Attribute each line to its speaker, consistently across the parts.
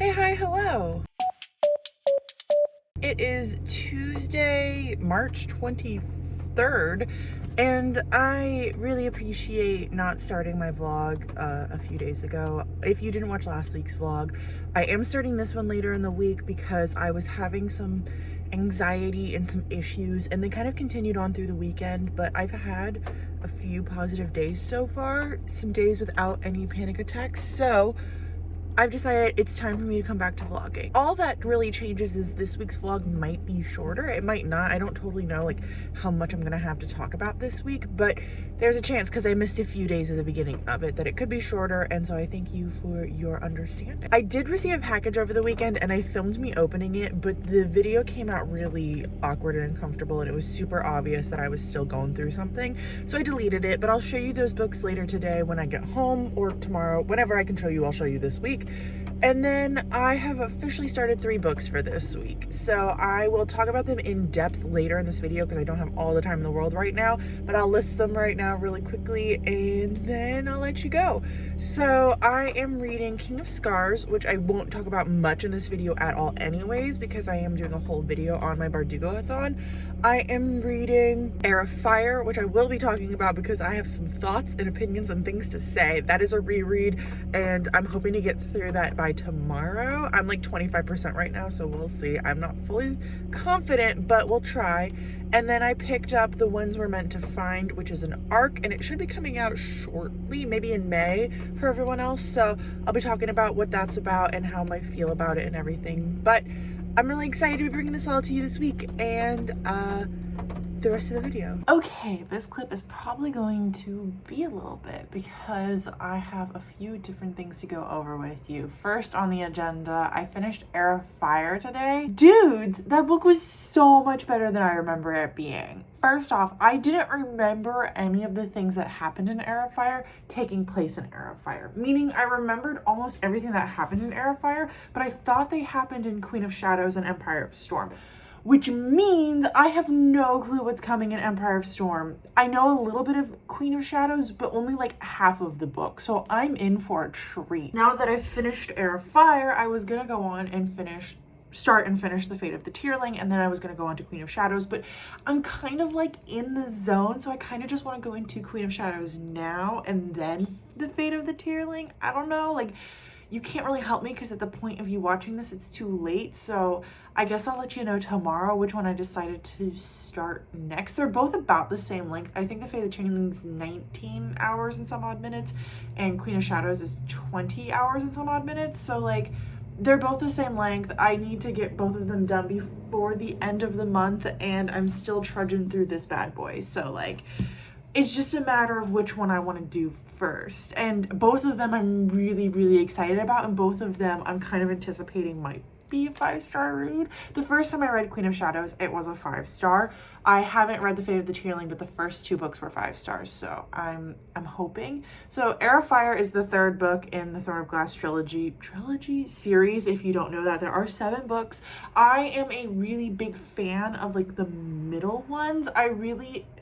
Speaker 1: Hey, hi, hello. It is Tuesday, March 23rd, and I really appreciate not starting my vlog a few days ago. If you didn't watch last week's vlog, I am starting this one later in the week because I was having some anxiety and some issues, and they kind of continued on through the weekend, but I've had a few positive days so far, some days without any panic attacks, so I've decided it's time for me to come back to vlogging. All that really changes is this week's vlog might be shorter. It might not. I don't totally know like how much I'm gonna have to talk about this week, but there's a chance because I missed a few days at the beginning of it that it could be shorter, and so I thank you for your understanding. I did receive a package over the weekend and I filmed me opening it, but the video came out really awkward and uncomfortable, and it was super obvious that I was still going through something, so I deleted it. But I'll show you those books later today when I get home, or tomorrow, whenever I can show you, I'll show you this week. And then I have officially started 3 books for this week, so I will talk about them in depth later in this video because I don't have all the time in the world right now, but I'll list them right now really quickly and then I'll let you go. So I am reading King of Scars, which I won't talk about much in this video at all anyways because I am doing a whole video on my Bardugo-a-thon. I am reading Heir of Fire, which I will be talking about because I have some thoughts and opinions and things to say. That is a reread, and I'm hoping to get through that by tomorrow. I'm like 25% right now, so we'll see. I'm not fully confident, but we'll try. And then I picked up The Ones We're Meant to Find, which is an arc, and it should be coming out shortly, maybe in May for everyone else. So I'll be talking about what that's about and how I feel about it and everything. But I'm really excited to be bringing this all to you this week, and the rest of the video. Okay, this clip is probably going to be a little bit because I have a few different things to go over with you. First on the agenda, I finished Heir of Fire today. Dudes, that book was so much better than I remember it being. First off, I didn't remember any of the things that happened in Heir of Fire taking place in Heir of Fire. Meaning I remembered almost everything that happened in Heir of Fire, but I thought they happened in Queen of Shadows and Empire of Storm. Which means I have no clue what's coming in Empire of Storm. I know a little bit of Queen of Shadows, but only like half of the book, so I'm in for a treat. Now that I've finished Heir of Fire, I was gonna go on and start and finish The Fate of the Tearling, and then I was gonna go on to Queen of Shadows, but I'm kind of like in the zone, so I kind of just want to go into Queen of Shadows now and then The Fate of the Tearling. I don't know, like, you can't really help me because at the point of you watching this, it's too late. So I guess I'll let you know tomorrow which one I decided to start next. They're both about the same length. I think The Fate of the Tearling is 19 hours and some odd minutes, and Queen of Shadows is 20 hours and some odd minutes. So like, they're both the same length. I need to get both of them done before the end of the month, and I'm still trudging through this bad boy. So like, it's just a matter of which one I want to do first. And both of them I'm really, really excited about, and both of them I'm kind of anticipating might be a 5-star read. The first time I read Queen of Shadows, it was a 5-star. I haven't read The Fate of the Tearling, but the first 2 books were 5 stars, so I'm hoping. So Heir of Fire is the 3rd book in the Throne of Glass trilogy series. If you don't know that, there are 7 books. I am a really big fan of like the middle ones.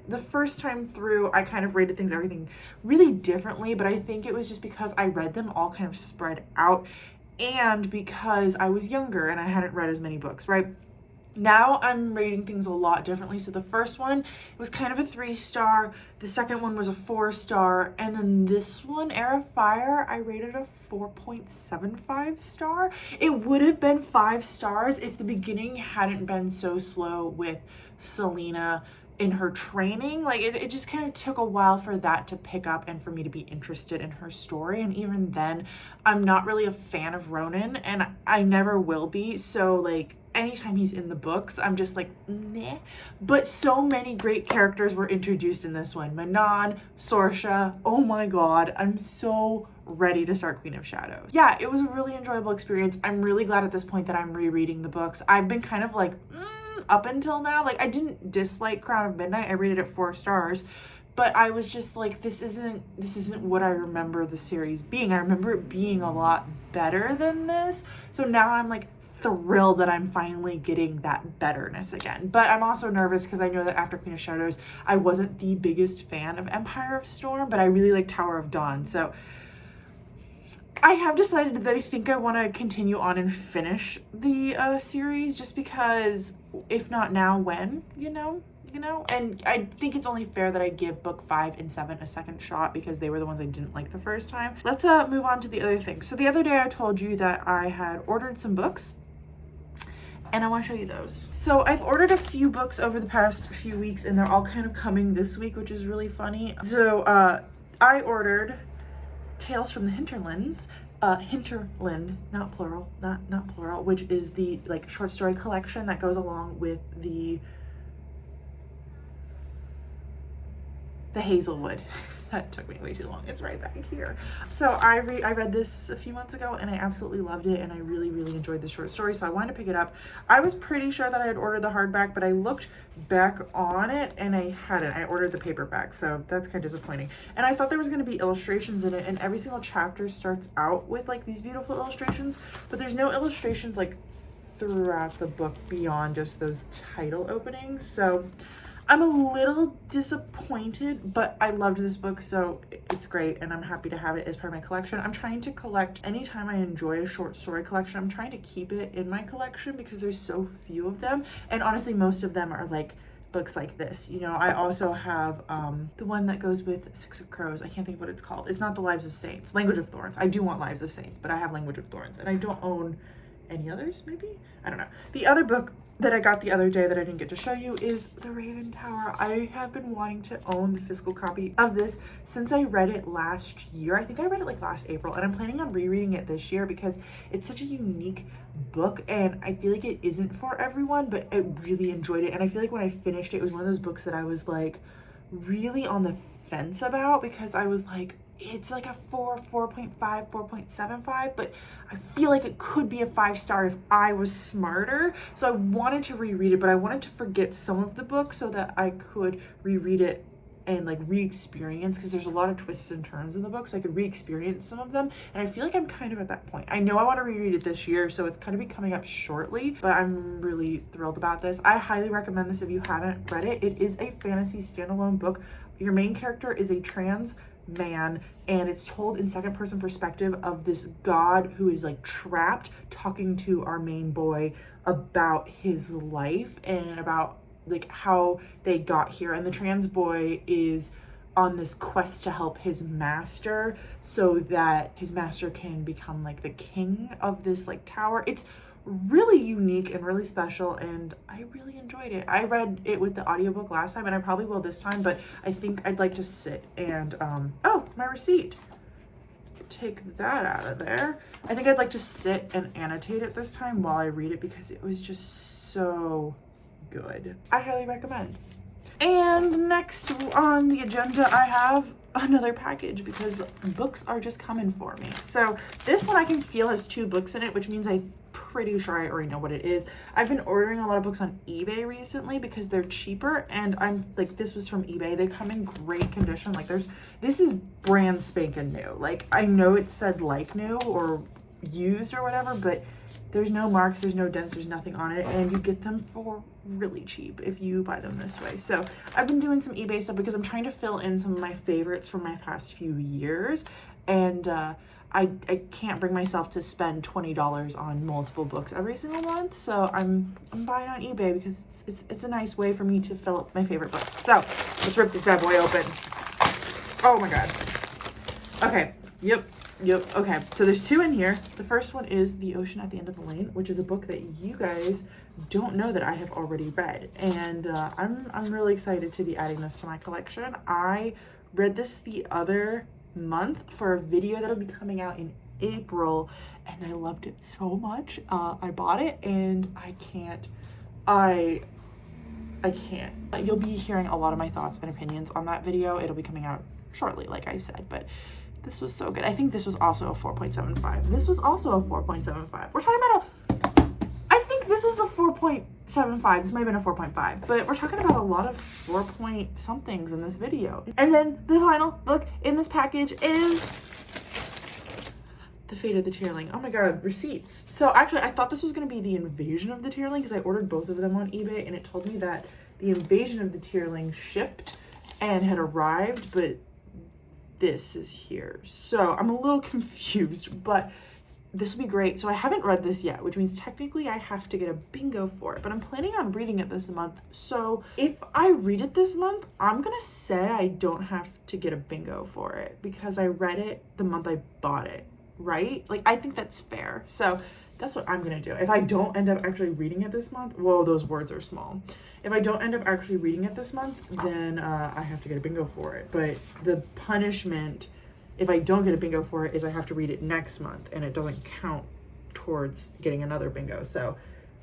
Speaker 1: The first time through, I kind of rated everything really differently, but I think it was just because I read them all kind of spread out and because I was younger and I hadn't read as many books, right? Now I'm rating things a lot differently. So the first one was kind of a 3-star, the second one was a 4-star, and then this one, Heir of Fire, I rated a 4.75 star. It would have been 5 stars if the beginning hadn't been so slow with Selena in her training. Like it just kind of took a while for that to pick up and for me to be interested in her story. And even then, I'm not really a fan of Ronan, and I never will be. So like, anytime he's in the books, I'm just like, meh. But so many great characters were introduced in this one. Manon, Sorsha, oh my god, I'm so ready to start Queen of Shadows. Yeah, it was a really enjoyable experience. I'm really glad at this point that I'm rereading the books. I've been kind of like, up until now, like, I didn't dislike Crown of Midnight. I rated it 4 stars, but I was just like, this isn't what I remember the series being. I remember it being a lot better than this. So now I'm like thrilled that I'm finally getting that betterness again. But I'm also nervous because I know that after Queen of Shadows, I wasn't the biggest fan of Empire of Storm, but I really like Tower of Dawn. So I have decided that I think I want to continue on and finish the series, just because if not now, when, and I think it's only fair that I give book 5 and 7 a second shot because they were the ones I didn't like the first time. Let's move on to the other things. So the other day I told you that I had ordered some books, and I want to show you those. So I've ordered a few books over the past few weeks, and they're all kind of coming this week, which is really funny. So I ordered Tales from the Hinterlands, Hinterland, not plural, not plural, which is the like short story collection that goes along with the Hazelwood. That took me way too long. It's right back here. So I read this a few months ago, and I absolutely loved it, and I really enjoyed the short story, so I wanted to pick it up. I was pretty sure that I had ordered the hardback, but I looked back on it and I hadn't. I ordered the paperback, so that's kind of disappointing. And I thought there was going to be illustrations in it, and every single chapter starts out with like these beautiful illustrations, but there's no illustrations like throughout the book beyond just those title openings. So I'm a little disappointed, but I loved this book, so it's great, and I'm happy to have it as part of my collection. I'm trying to collect, anytime I enjoy a short story collection, I'm trying to keep it in my collection because there's so few of them, and honestly, most of them are like books like this. I also have the one that goes with Six of Crows. I can't think of what it's called. It's not the Lives of Saints. Language of Thorns. I do want Lives of Saints, but I have Language of Thorns, and I don't own any others, maybe? I don't know. The other book that I got the other day that I didn't get to show you is The Raven Tower. I have been wanting to own the physical copy of this since I read it last year. I think I read it like last April, and I'm planning on rereading it this year because it's such a unique book, and I feel like it isn't for everyone, but I really enjoyed it. And I feel like when I finished it was one of those books that I was like really on the fence about, because I was like, it's like a 4.5, 4.75, but I feel like it could be a 5-star if I was smarter. So I wanted to reread it, but I wanted to forget some of the book so that I could reread it and like re-experience, because there's a lot of twists and turns in the book, so I could re-experience some of them. And I feel like I'm kind of at that point. I know I want to reread it this year, so it's kind of be coming up shortly, but I'm really thrilled about this. I highly recommend this if you haven't read it. It is a fantasy standalone book. Your main character is a trans man, and it's told in second person perspective of this god who is like trapped, talking to our main boy about his life and about like how they got here. And the trans boy is on this quest to help his master so that his master can become like the king of this like tower. It's really unique and really special, and I really enjoyed it. I read it with the audiobook last time, and I probably will this time, but I think I'd like to sit and oh, my receipt, take that out of there. I think I'd like to sit and annotate it this time while I read it because it was just so good. I highly recommend. And next on the agenda I have another package because books are just coming for me. So this one I can feel has 2 books in it, which means I'm pretty sure I already know what it is. I've been ordering a lot of books on eBay recently because they're cheaper, and I'm like, this was from eBay. They come in great condition. Like this is brand spanking new. Like I know it said like new or used or whatever, but there's no marks, there's no dents, there's nothing on it, and you get them for really cheap if you buy them this way. So I've been doing some eBay stuff because I'm trying to fill in some of my favorites from my past few years, and I can't bring myself to spend $20 on multiple books every single month, so I'm buying on eBay because it's a nice way for me to fill up my favorite books. So let's rip this bad boy open. Oh my god. Okay. Yep. Okay, so there's 2 in here. The first one is The Ocean at the End of the Lane, which is a book that you guys don't know that I have already read, and I'm really excited to be adding this to my collection. I read this the other month for a video that'll be coming out in April, and I loved it so much. I bought it, and I can't. You'll be hearing a lot of my thoughts and opinions on that video. It'll be coming out shortly, like I said, but this was so good. I think this was also a 4.75. This was also a 4.75. We're talking about I think this was a 4.75. This might have been a 4.5, but we're talking about a lot of 4 point somethings in this video. And then the final book in this package is The Fate of the Tearling. Oh my god, receipts. So actually, I thought this was going to be The Invasion of the Tearling because I ordered both of them on eBay, and it told me that The Invasion of the Tearling shipped and had arrived, but this is here. So I'm a little confused, but this will be great. So I haven't read this yet, which means technically I have to get a bingo for it, but I'm planning on reading it this month. So if I read it this month, I'm gonna say I don't have to get a bingo for it because I read it the month I bought it, right? Like, I think that's fair. So that's what I'm gonna do. If I don't end up actually reading it this month, whoa, those words are small. If I don't end up actually reading it this month, then I have to get a bingo for it. But the punishment, if I don't get a bingo for it, is I have to read it next month, and it doesn't count towards getting another bingo. So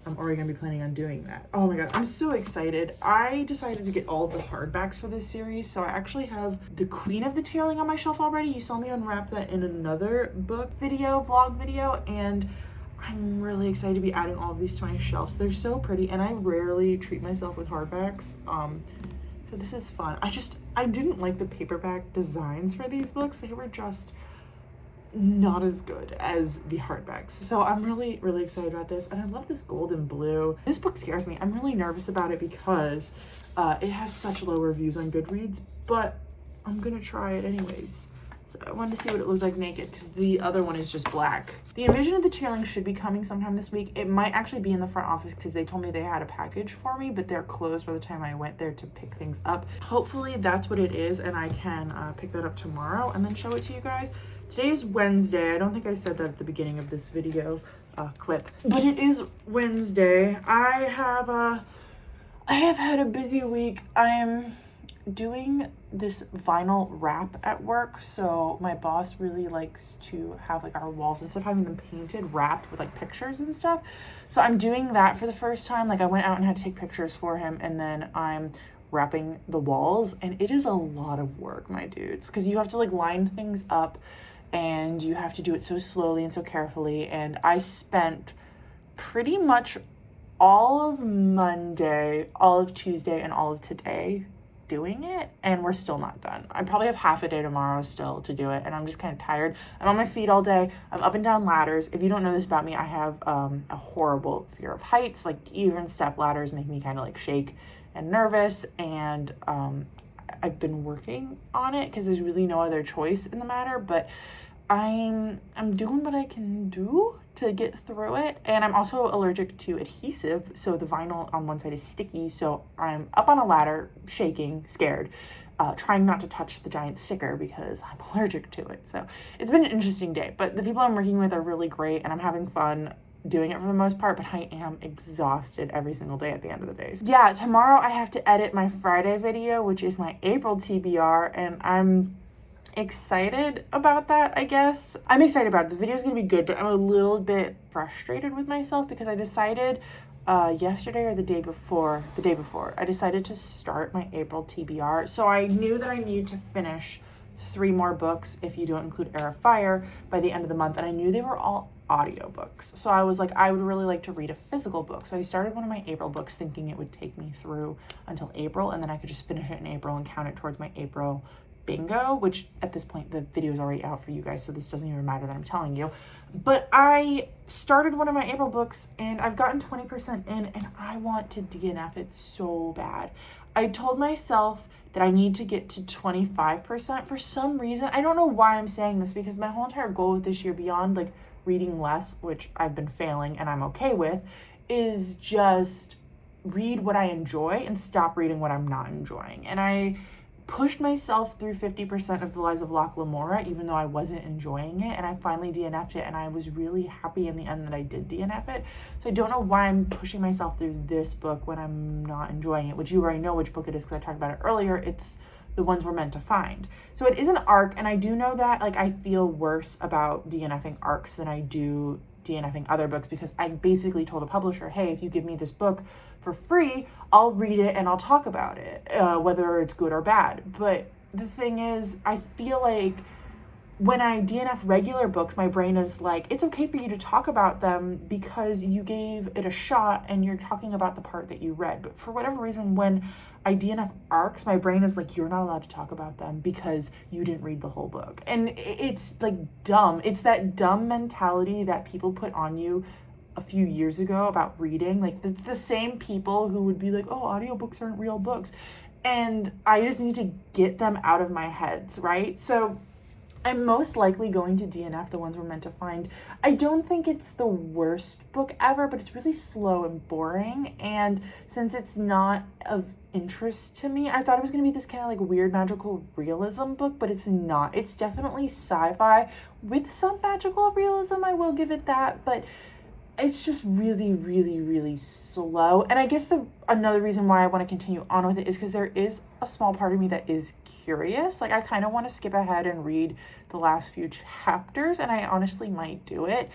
Speaker 1: I'm already gonna be planning on doing that. Oh my God, I'm so excited. I decided to get all of the hardbacks for this series. So I actually have The Queen of the Tearling on my shelf already. You saw me unwrap that in another book video, vlog video, and I'm really excited to be adding all of these to my shelves. They're so pretty, and I rarely treat myself with hardbacks. So this is fun. I didn't like the paperback designs for these books. They were just not as good as the hardbacks. So I'm really, really excited about this. And I love this gold and blue. This book scares me. I'm really nervous about it because it has such low reviews on Goodreads, but I'm gonna try it anyways. So I wanted to see what it looked like naked because the other one is just black. The Invasion of the Tearling should be coming sometime this week. It might actually be in the front office because they told me they had a package for me, but they're closed by the time I went there to pick things up. Hopefully that's what it is, and I can pick that up tomorrow and then show it to you guys. Today is Wednesday. I don't think I said that at the beginning of this video clip, but it is Wednesday. I have had a busy week. I'm doing this vinyl wrap at work, so my boss really likes to have like our walls, instead of having them painted, wrapped with like pictures and stuff. So I'm doing that for the first time. Like, I went out and had to take pictures for him, and then I'm wrapping the walls, and it is a lot of work, my dudes, because you have to like line things up and you have to do it so slowly and so carefully. And I spent pretty much all of Monday, all of Tuesday, and all of today doing it, and we're still not done. I probably have half a day tomorrow still to do it, and I'm just kind of tired. I'm on my feet all day. I'm up and down ladders. If you don't know this about me, I have a horrible fear of heights. Like, even step ladders make me kind of like shake and nervous, and I've been working on it because there's really no other choice in the matter, but I'm doing what I can do to get through it. And I'm also allergic to adhesive, so the vinyl on one side is sticky, so I'm up on a ladder, shaking, scared, trying not to touch the giant sticker because I'm allergic to it. So it's been an interesting day, but the people I'm working with are really great, and I'm having fun doing it for the most part, but I am exhausted every single day at the end of the day. So yeah, tomorrow I have to edit my Friday video, which is my April TBR, and I'm excited about that, I guess. I'm excited about it. The video is gonna be good, but I'm a little bit frustrated with myself because I decided yesterday or the day before, I decided to start my April TBR. So I knew that I needed to finish 3 more books, if you don't include Heir of Fire, by the end of the month, and I knew they were all audiobooks. So I was like, I would really like to read a physical book. So I started one of my April books thinking it would take me through until April, and then I could just finish it in April and count it towards my April bingo, which at this point the video is already out for you guys, so this doesn't even matter that I'm telling you. But I started one of my April books and I've gotten 20% in, and I want to DNF it so bad. I told myself that I need to get to 25% for some reason. I don't know why I'm saying this, because my whole entire goal with this year, beyond like reading less, which I've been failing and I'm okay with, is just read what I enjoy and stop reading what I'm not enjoying. And I pushed myself through 50% of The Lies of Locke Lamora, even though I wasn't enjoying it, and I finally DNF'd it, and I was really happy in the end that I did DNF it. So I don't know why I'm pushing myself through this book when I'm not enjoying it, which you already know which book it is because I talked about it earlier. It's The Ones We're Meant to Find. So it is an arc, and I do know that, like, I feel worse about DNFing arcs than I do DNFing other books, because I basically told a publisher, hey, if you give me this book for free, I'll read it and I'll talk about it, whether it's good or bad. But the thing is, I feel like when I DNF regular books, my brain is like, it's okay for you to talk about them because you gave it a shot and you're talking about the part that you read. But for whatever reason, when I DNF arcs, my brain is like, you're not allowed to talk about them because you didn't read the whole book. And it's like dumb. It's that dumb mentality that people put on you a few years ago about reading. Like, it's the same people who would be like, oh, audiobooks aren't real books. and I just need to get them out of my heads, right? So I'm most likely going to DNF the ones we're meant to find. I don't think it's the worst book ever, but it's really slow and boring. And since it's not of interest to me, I thought it was going to be this kind of like weird magical realism book, but it's not. It's definitely sci-fi with some magical realism, I will give it that, but it's just really, really, really slow. And I guess another reason why I want to continue on with it is because there is a small part of me that is curious. Like, I kind of want to skip ahead and read the last few chapters, and I honestly might do it.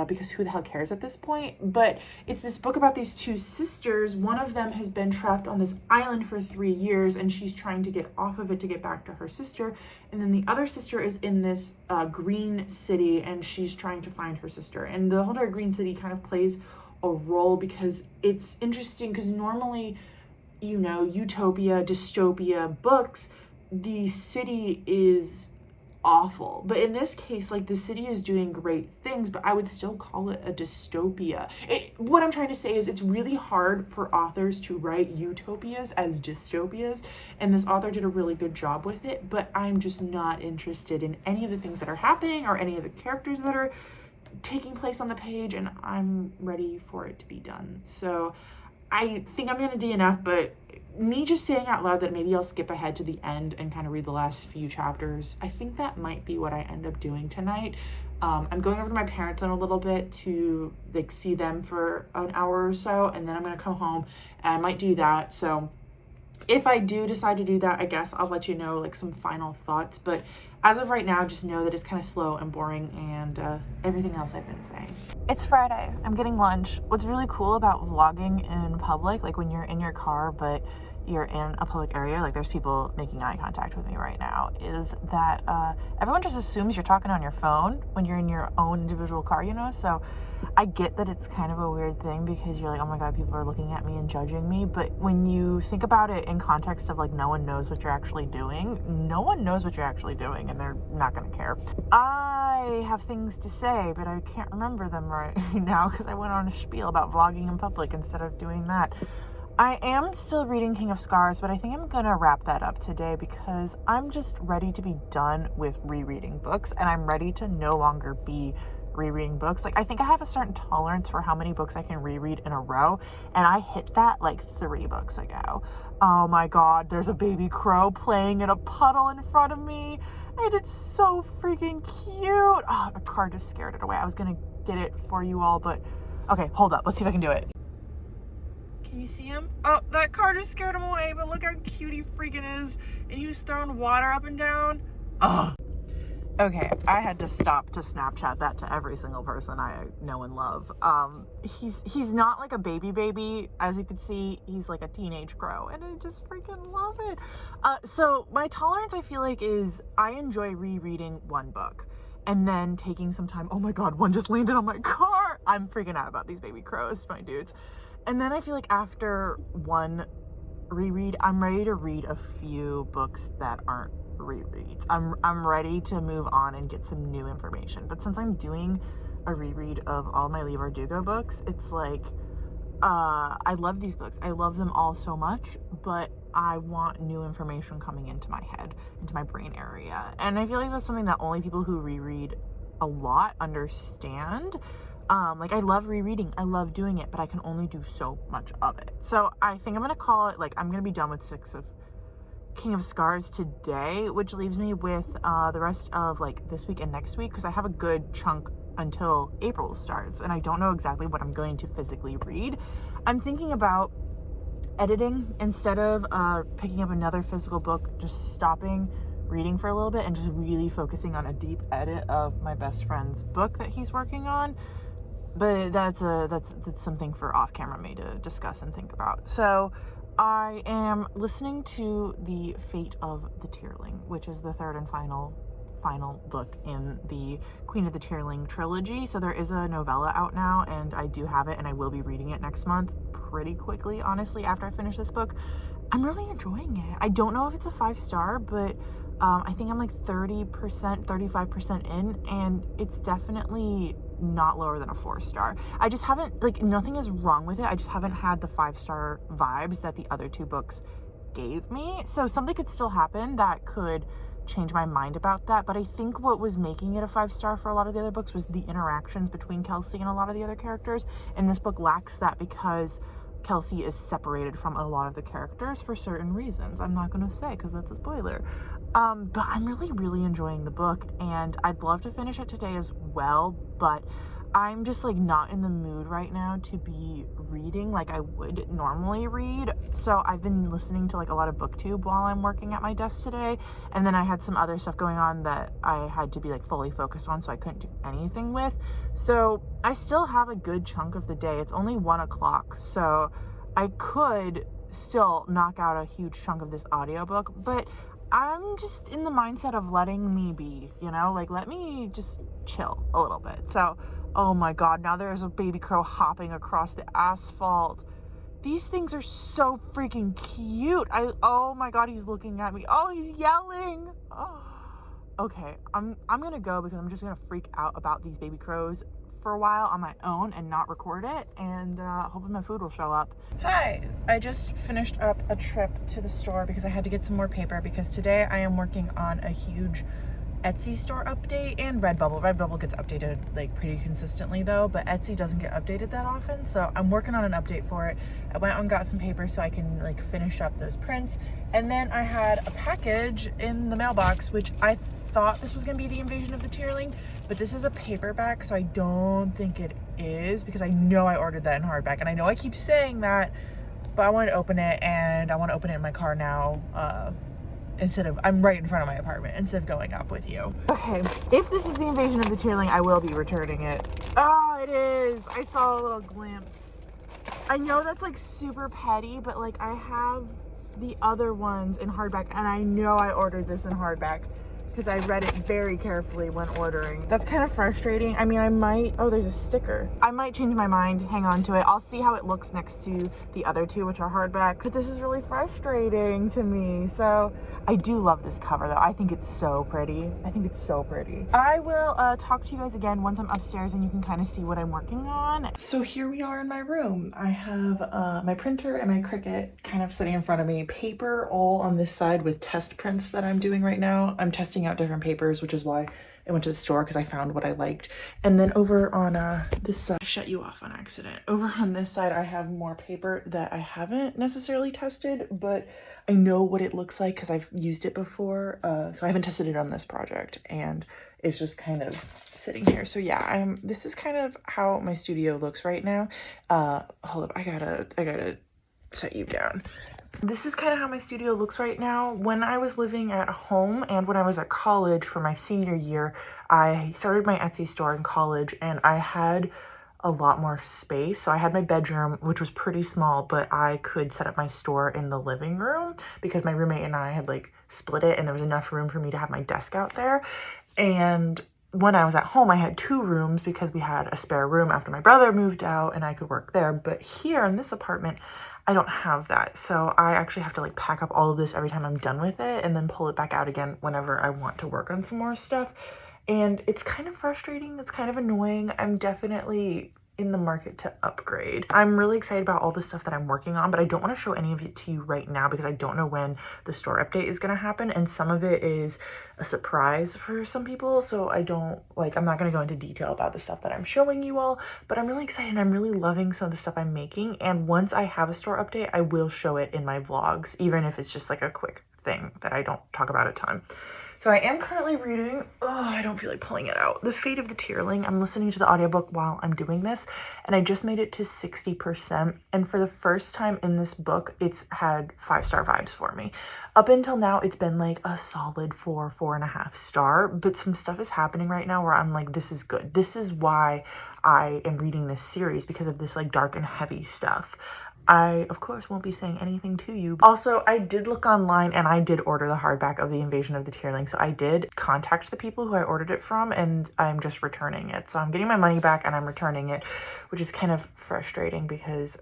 Speaker 1: Because who the hell cares at this point? But it's this book about these two sisters. One of them has been trapped on this island for 3 years, and she's trying to get off of it to get back to her sister. And then the other sister is in this green city, and she's trying to find her sister. And the whole entire green city kind of plays a role because it's interesting, because normally, you know, utopia, dystopia books, the city is awful, but in this case, like, the city is doing great things, but I would still call it a dystopia. What I'm trying to say is it's really hard for authors to write utopias as dystopias, and this author did a really good job with it, but I'm just not interested in any of the things that are happening or any of the characters that are taking place on the page, and I'm ready for it to be done. So I think I'm going to DNF, but me just saying out loud that maybe I'll skip ahead to the end and kind of read the last few chapters, I think that might be what I end up doing tonight. I'm going over to my parents in a little bit to like see them for an hour or so, and then I'm going to come home and I might do that. So if I do decide to do that, I guess I'll let you know like some final thoughts, but as of right now, just know that it's kind of slow and boring, and everything else I've been saying. It's Friday. I'm getting lunch. What's really cool about vlogging in public, like when you're in your car, but you're in a public area, like there's people making eye contact with me right now, is that everyone just assumes you're talking on your phone when you're in your own individual car, you know? So I get that it's kind of a weird thing because you're like, oh my God, people are looking at me and judging me. But when you think about it in context of like, no one knows what you're actually doing, no one knows what you're actually doing, and they're not gonna care. I have things to say, but I can't remember them right now because I went on a spiel about vlogging in public instead of doing that. I am still reading King of Scars, but I think I'm gonna wrap that up today because I'm just ready to be done with rereading books, and I'm ready to no longer be rereading books. Like, I think I have a certain tolerance for how many books I can reread in a row, and I hit that like 3 books ago. Oh my God, there's a baby crow playing in a puddle in front of me, and it's so freaking cute. Oh, a car just scared it away. I was gonna get it for you all, but okay, hold up. Let's see if I can do it. Can you see him? Oh, that car just scared him away, but look how cute he freaking is. And he was throwing water up and down. Oh. Okay, I had to stop to Snapchat that to every single person I know and love. He's not like a baby. As you can see, he's like a teenage crow, and I just freaking love it. So my tolerance, I feel like, is I enjoy rereading one book and then taking some time. Oh my God, one just landed on my car. I'm freaking out about these baby crows, my dudes. And then I feel like after one reread, I'm ready to read a few books that aren't rereads. I'm ready to move on and get some new information. But since I'm doing a reread of all my Leigh Bardugo books, it's like I love these books. I love them all so much, but I want new information coming into my head, into my brain area. And I feel like that's something that only people who reread a lot understand. Like, I love rereading, I love doing it, but I can only do so much of it. So I think I'm gonna call it, like, I'm gonna be done with 6 of King of Scars today, which leaves me with the rest of like this week and next week, because I have a good chunk until April starts, and I don't know exactly what I'm going to physically read. I'm thinking about editing instead of picking up another physical book, just stopping reading for a little bit and just really focusing on a deep edit of my best friend's book that he's working on. But that's something for off-camera me to discuss and think about. So I am listening to The Fate of the Tearling, which is the 3rd and final book in the Queen of the Tearling trilogy. So there is a novella out now, and I do have it, and I will be reading it next month pretty quickly, honestly, after I finish this book. I'm really enjoying it. I don't know if it's a 5-star, but I think I'm like 30%, 35% in, and it's definitely not lower than a 4-star. I just haven't, like, nothing is wrong with it. I just haven't had the 5-star vibes that the other 2 books gave me. So something could still happen that could change my mind about that. But I think what was making it a 5-star for a lot of the other books was the interactions between Kelsey and a lot of the other characters. And this book lacks that because Kelsey is separated from a lot of the characters for certain reasons. I'm not going to say because that's a spoiler. But I'm really enjoying the book, and I'd love to finish it today as well, but I'm just like not in the mood right now to be reading like I would normally read. So I've been listening to like a lot of booktube while I'm working at my desk today, and then I had some other stuff going on that I had to be like fully focused on, so I couldn't do anything with. So I still have a good chunk of the day. It's only 1 o'clock, so I could still knock out a huge chunk of this audiobook, but I'm just in the mindset of letting me be, you know, like let me just chill a little bit. So oh my god, now there's a baby crow hopping across the asphalt. These things are so freaking cute. Oh my god, he's looking at me. Oh, he's yelling. Oh. Okay, I'm gonna go because I'm just gonna freak out about these baby crows for a while on my own and not record it, and hoping my food will show up. Hi, I just finished up a trip to the store because I had to get some more paper, because today I am working on a huge Etsy store update and Redbubble. Redbubble gets updated like pretty consistently though, but Etsy doesn't get updated that often, so I'm working on an update for it. I went and got some paper so I can like finish up those prints, and then I had a package in the mailbox, which I thought this was gonna be the Invasion of the Tearling, but this is a paperback, so I don't think it is, because I know I ordered that in hardback, and I know I keep saying that, but I wanted to open it, and I want to open it in my car now. I'm right in front of my apartment instead of going up with you. Okay, if this is the Invasion of the Tearling, I will be returning it. Oh, it is. I saw a little glimpse. I know that's like super petty, but like I have the other ones in hardback, and I know I ordered this in hardback because I read it very carefully when ordering. That's kind of frustrating. I mean, I might, oh, there's a sticker. I might change my mind, hang on to it. I'll see how it looks next to the other two, which are hardbacks. But this is really frustrating to me. So I do love this cover though. I think it's so pretty. I think it's so pretty. I will talk to you guys again once I'm upstairs and you can kind of see what I'm working on. So here we are in my room. I have my printer and my Cricut kind of sitting in front of me. Paper all on this side with test prints that I'm doing right now. I'm testing out different papers, which is why I went to the store, because I found what I liked. And then over on this side, I shut you off on accident. Over on this side, I have more paper that I haven't necessarily tested, but I know what it looks like because I've used it before. So I haven't tested it on this project, and it's just kind of sitting here. So yeah, this is kind of how my studio looks right now. Hold up, I gotta set you down. This is kind of how my studio looks right now. When I was living at home and when I was at college for my senior year, I started my Etsy store in college, and I had a lot more space. So I had my bedroom, which was pretty small, but I could set up my store in the living room because my roommate and I had like split it, and there was enough room for me to have my desk out there. And when I was at home, I had 2 rooms because we had a spare room after my brother moved out, and I could work there. But here in this apartment, I don't have that. So I actually have to like pack up all of this every time I'm done with it, and then pull it back out again whenever I want to work on some more stuff. And it's kind of frustrating. It's kind of annoying. I'm definitely in the market to upgrade. I'm really excited about all the stuff that I'm working on, but I don't want to show any of it to you right now because I don't know when the store update is going to happen, and some of it is a surprise for some people, so I'm not going to go into detail about the stuff that I'm showing you all, but I'm really excited. I'm really loving some of the stuff I'm making, and once I have a store update, I will show it in my vlogs, even if it's just like a quick thing that I don't talk about a ton. So I am currently reading, I don't feel like pulling it out, The Fate of the Tearling. I'm listening to the audiobook while I'm doing this, and I just made it to 60%. And for the first time in this book, it's had 5-star vibes for me. Up until now, it's been like a solid 4.5 star, but some stuff is happening right now where I'm like, this is good. This is why I am reading this series, because of this like dark and heavy stuff. I, of course, won't be saying anything to you. Also, I did look online and I did order the hardback of The Invasion of the Tearling. So I did contact the people who I ordered it from, and I'm just returning it. So I'm getting my money back and I'm returning it, which is kind of frustrating because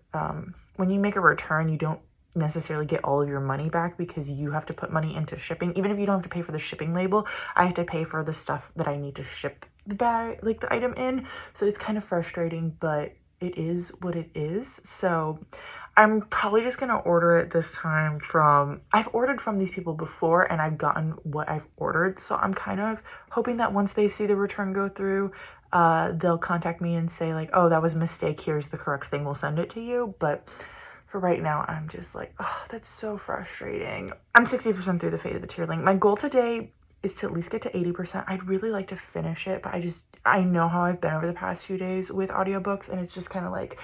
Speaker 1: when you make a return, you don't necessarily get all of your money back because you have to put money into shipping. Even if you don't have to pay for the shipping label, I have to pay for the stuff that I need to ship the item in. So it's kind of frustrating, but it is what it is. So I'm probably just gonna order it this time from, I've ordered from these people before and I've gotten what I've ordered. So I'm kind of hoping that once they see the return go through, they'll contact me and say like, oh, that was a mistake. Here's the correct thing. We'll send it to you. But for right now, I'm just like, oh, that's so frustrating. I'm 60% through the Fate of the Tearling. My goal today is to at least get to 80%. I'd really like to finish it, but I know how I've been over the past few days with audiobooks, and it's just kind of like,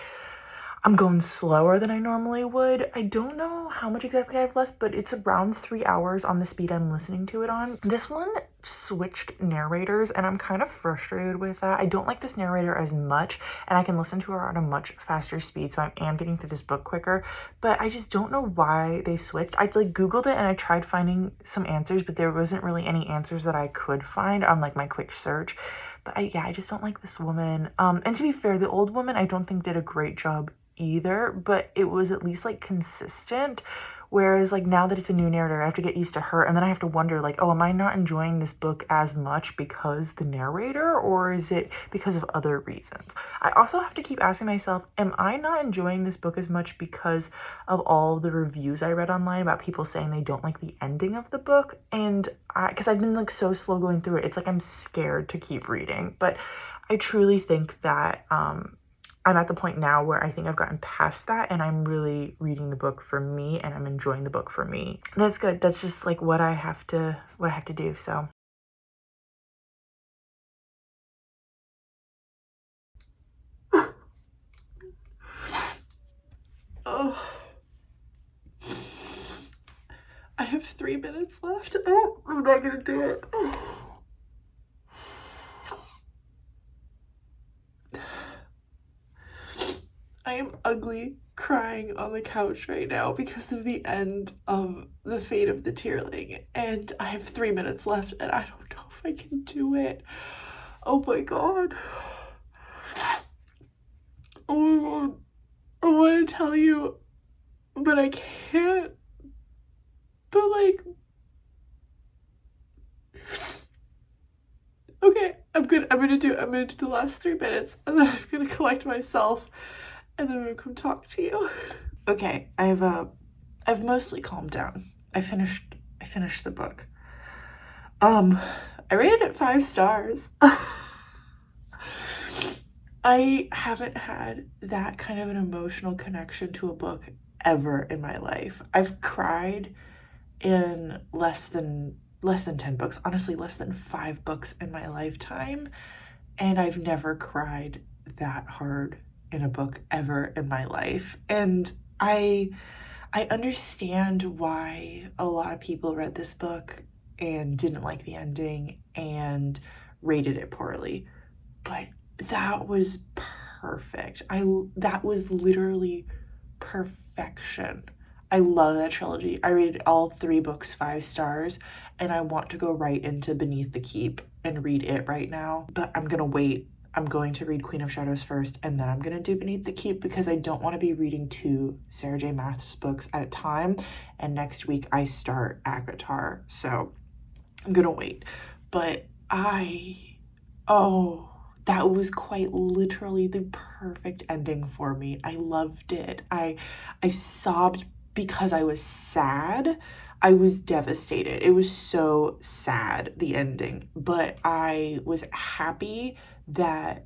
Speaker 1: I'm going slower than I normally would. I don't know how much exactly I have left, but it's around 3 hours on the speed I'm listening to it on. This one switched narrators, and I'm kind of frustrated with that. I don't like this narrator as much, and I can listen to her on a much faster speed, so I am getting through this book quicker, but I just don't know why they switched. I like Googled it, and I tried finding some answers, but there wasn't really any answers that I could find on like my quick search. But I just don't like this woman. And to be fair, the old woman I don't think did a great job either, but it was at least like consistent. Whereas like now that it's a new narrator, I have to get used to her, and then I have to wonder like, oh, am I not enjoying this book as much because the narrator, or is it because of other reasons? I also have to keep asking myself, am I not enjoying this book as much because of all the reviews I read online about people saying they don't like the ending of the book? And because I've been like so slow going through it, it's like I'm scared to keep reading. But I truly think that I'm at the point now where I think I've gotten past that, and I'm really reading the book for me, and I'm enjoying the book for me. That's good. That's just like what I have to do. So oh, I have 3 minutes left. Oh, I'm not gonna do it. Oh. I am ugly crying on the couch right now because of the end of the Fate of the Tearling, and I have 3 minutes left, and I don't know if I can do it. Oh my god. Oh my god. I want to tell you, but I can't. But like, okay, I'm gonna do the last 3 minutes, and then I'm gonna collect myself, and then I'm gonna come talk to you. Okay, I've mostly calmed down. I finished the book. I rated it 5 stars. I haven't had that kind of an emotional connection to a book ever in my life. I've cried in less than 10 books, honestly less than 5 books in my lifetime, and I've never cried that hard in a book ever in my life. And I understand why a lot of people read this book and didn't like the ending and rated it poorly, but that was perfect. That was literally perfection. I love that trilogy. I rated all 3 books 5 stars, and I want to go right into Beneath the Keep and read it right now, but I'm gonna wait. I'm going to read Queen of Shadows first, and then I'm gonna do Beneath the Keep, because I don't want to be reading 2 Sarah J Maas books at a time, and next week I start Avatar, so I'm gonna wait. But oh, that was quite literally the perfect ending for me. I loved it. I sobbed because I was sad. I was devastated. It was so sad, the ending, but I was happy that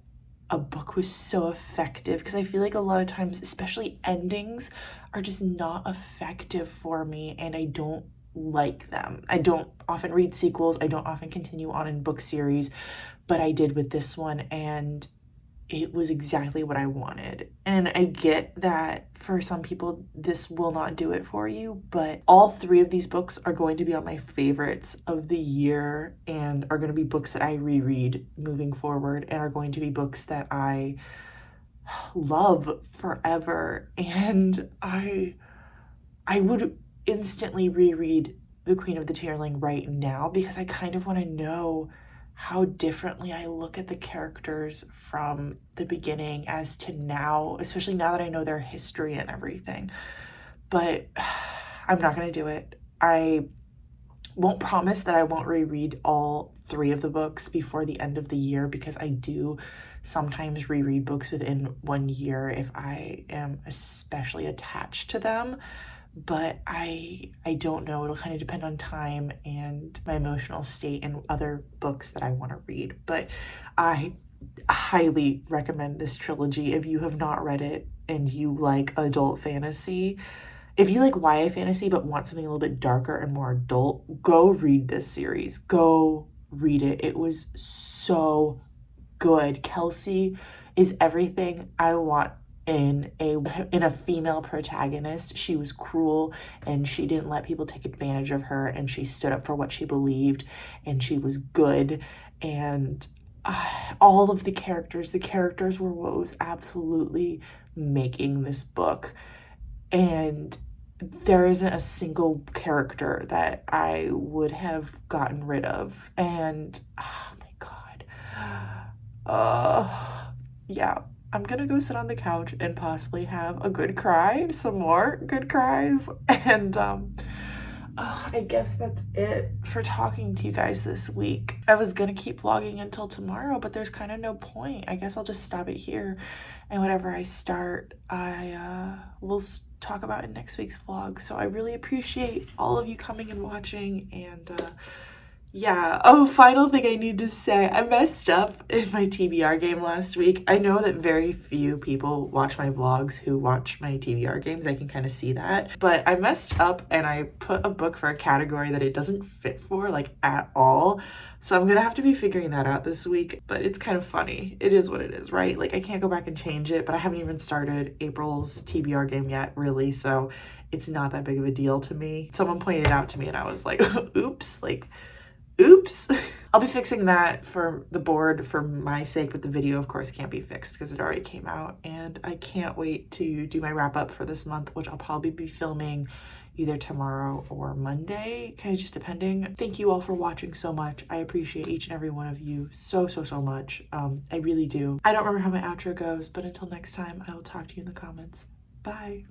Speaker 1: a book was so effective, because I feel like a lot of times, especially endings, are just not effective for me, and I don't like them. I don't often read sequels. I don't often continue on in book series, but I did with this one, and it was exactly what I wanted. And I get that for some people this will not do it for you, but all 3 of these books are going to be on my favorites of the year, and are going to be books that I reread moving forward, and are going to be books that I love forever. And I would instantly reread The Queen of the Tearling right now, because I kind of want to know how differently I look at the characters from the beginning as to now, especially now that I know their history and everything. But I'm not going to do it. I won't promise that I won't reread all 3 of the books before the end of the year, because I do sometimes reread books within 1 year if I am especially attached to them. But I don't know. It'll kind of depend on time and my emotional state and other books that I want to read. But I highly recommend this trilogy if you have not read it and you like adult fantasy. If you like YA fantasy but want something a little bit darker and more adult, go read this series. Go read it. It was so good. Kelsey is everything I want in a female protagonist. She was cruel and she didn't let people take advantage of her, and she stood up for what she believed, and she was good. And all of the characters were what was absolutely making this book. And there isn't a single character that I would have gotten rid of. And oh my God. Yeah, I'm gonna go sit on the couch and possibly have a good cry, some more good cries. And I guess that's it for talking to you guys this week. I was gonna keep vlogging until tomorrow, but there's kind of no point. I guess I'll just stop it here, and whatever I start, I will talk about in next week's vlog. So I really appreciate all of you coming and watching, and yeah. Oh, final thing I need to say. I messed up in my TBR game last week. I know that very few people watch my vlogs who watch my TBR games. I can kind of see that. But I messed up and I put a book for a category that it doesn't fit for, like, at all. So I'm gonna have to be figuring that out this week. But it's kind of funny. It is what it is, right? Like, I can't go back and change it, but I haven't even started April's TBR game yet, really. So it's not that big of a deal to me. Someone pointed it out to me and I was like, oops, like, oops. I'll be fixing that for the board for my sake, but the video of course can't be fixed because it already came out. And I can't wait to do my wrap up for this month, which I'll probably be filming either tomorrow or Monday, kind of just depending. Thank you all for watching so much. I appreciate each and every one of you so much. I really do. I don't remember how my outro goes, but until next time, I will talk to you in the comments. Bye.